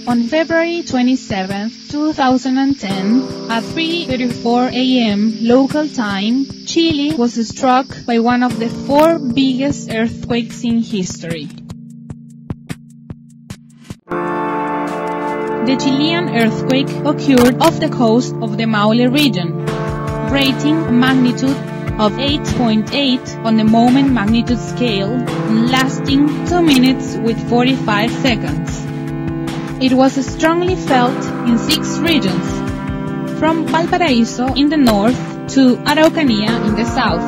On February 27, 2010, at 3:34 a.m. local time, Chile was struck by one of the 4 biggest earthquakes in history. The Chilean earthquake occurred off the coast of the Maule region, rating a magnitude of 8.8 on the moment magnitude scale and lasting 2 minutes with 45 seconds. It was strongly felt in 6 regions, from Valparaíso in the north to Araucanía in the south,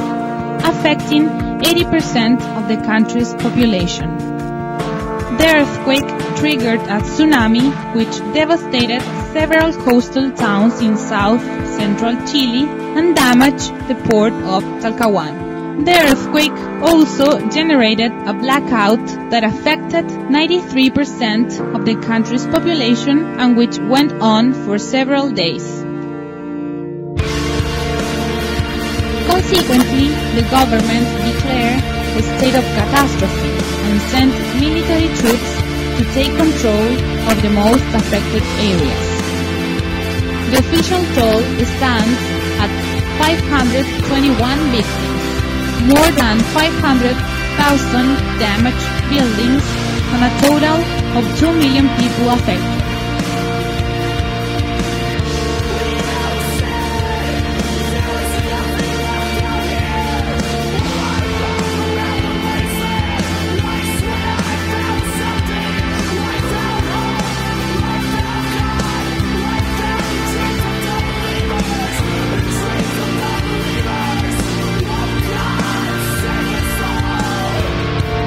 affecting 80% of the country's population. The earthquake triggered a tsunami which devastated several coastal towns in south-central Chile and damaged the port of Talcahuán. The earthquake also generated a blackout that affected 93% of the country's population and which went on for several days. Consequently, the government declared a state of catastrophe and sent military troops to take control of the most affected areas. The official toll stands at 521 victims, more than 500,000 damaged buildings, and a total of 2 million people affected.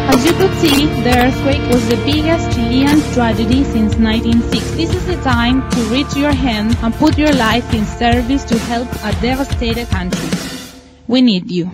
As you could see, the earthquake was the biggest Chilean tragedy since 1960. This is the time to reach your hand and put your life in service to help a devastated country. We need you.